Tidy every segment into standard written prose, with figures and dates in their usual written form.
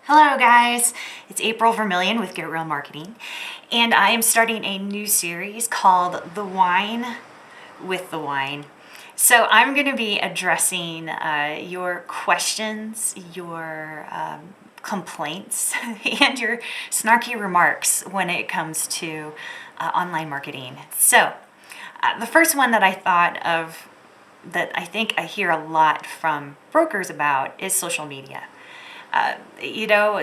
Hello guys, it's April Vermillion with Get Real Marketing, and I am starting a new series called The Whine with the Whine. So I'm going to be addressing your questions, your complaints, and your snarky remarks when it comes to online marketing. So the first one that I thought of that I think I hear a lot from brokers about is social media.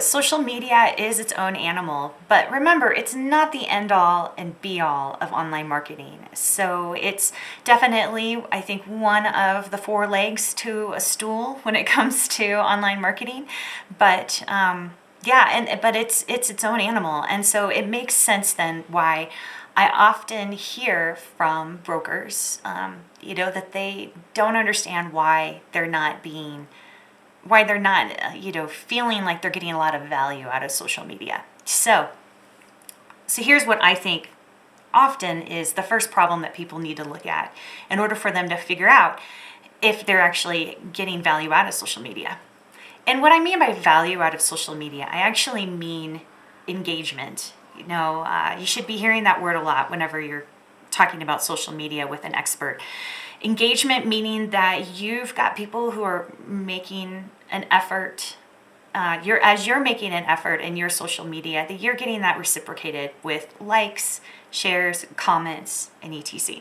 Social media is its own animal, but remember, it's not the end all and be all of online marketing. So it's definitely, I think, one of the four legs to a stool when it comes to online marketing. But but it's its own animal, and so it makes sense then why I often hear from brokers, that they don't understand why they're not, feeling like they're getting a lot of value out of social media. So here's what I think often is the first problem that people need to look at in order for them to figure out if they're actually getting value out of social media. And what I mean by value out of social media, I actually mean engagement. You should be hearing that word a lot whenever you're talking about social media with an expert. Engagement meaning that you've got people who are making an effort. You're making an effort in your social media, that you're getting that reciprocated with likes, shares, comments, and etc.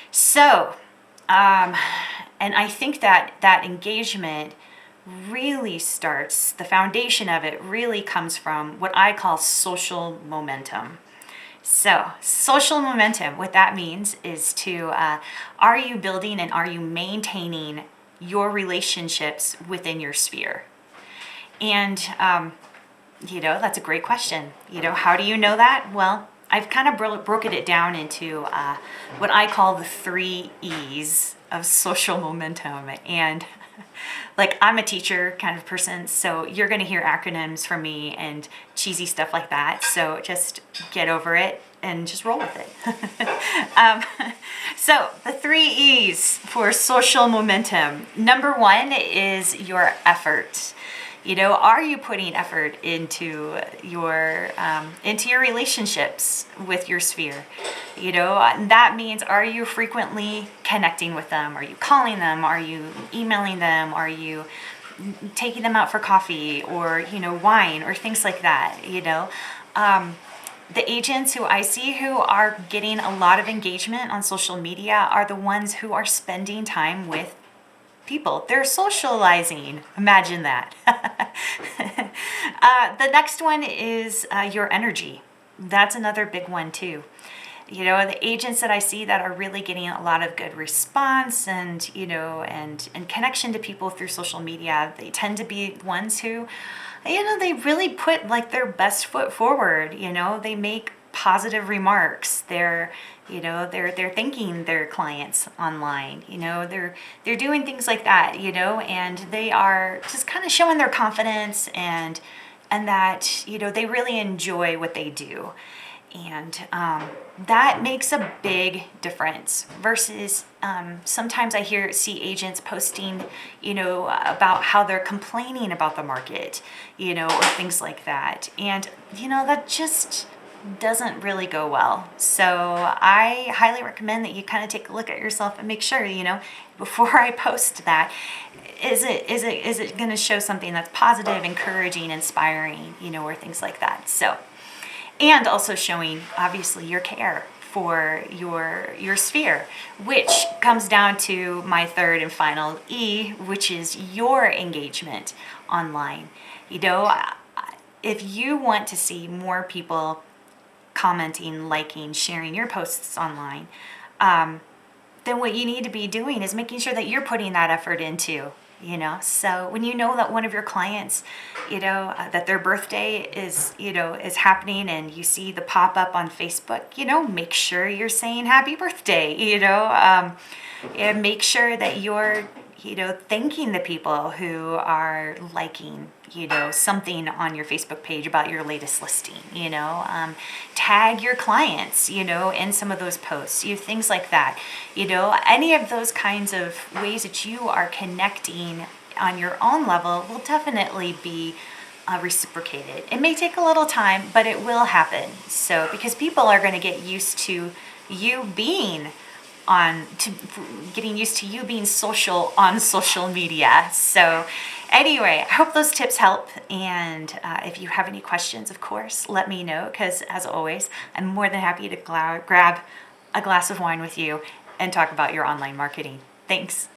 So, and I think that engagement really starts, the foundation of it really comes from what I call social momentum. So, social momentum, what that means is are you building and are you maintaining your relationships within your sphere? And, that's a great question. How do you know that? Well, I've kind of broken it down into what I call the 3 E's of social momentum. And like, I'm a teacher kind of person, so you're going to hear acronyms from me and cheesy stuff like that. So just get over it and just roll with it. So the 3 E's for social momentum. Number 1 is your effort. Are you putting effort into your relationships with your sphere? That means, are you frequently connecting with them? Are you calling them? Are you emailing them? Are you taking them out for coffee or, wine or things like that? The agents who I see who are getting a lot of engagement on social media are the ones who are spending time with people. They're socializing. Imagine that. The next one is your energy. That's another big one too. The agents that I see that are really getting a lot of good response and connection to people through social media, they tend to be ones who, they really put like their best foot forward. They make positive remarks. They're thanking their clients online. They're doing things like that. And they are just kind of showing their confidence and that they really enjoy what they do. And that makes a big difference versus sometimes I see agents posting, about how they're complaining about the market, or things like that. And, that just doesn't really go well. So I highly recommend that you kind of take a look at yourself and make sure, before I post that, is it going to show something that's positive, encouraging, inspiring, or things like that. So, and also showing obviously your care for your sphere, which comes down to my third and final E, which is your engagement online. If you want to see more people commenting, liking, sharing your posts online, then what you need to be doing is making sure that you're putting that effort into. So when that one of your clients, that their birthday is happening and you see the pop up on Facebook, make sure you're saying happy birthday, and make sure that you're, thanking the people who are liking, something on your Facebook page about your latest listing, tag your clients, in some of those posts, things like that, any of those kinds of ways that you are connecting on your own level will definitely be reciprocated. It may take a little time, but it will happen. So, because people are going to get used to you being getting used to you being social on social media. So, anyway, I hope those tips help. And if you have any questions, of course, let me know, because as always, I'm more than happy to grab a glass of wine with you and talk about your online marketing. Thanks.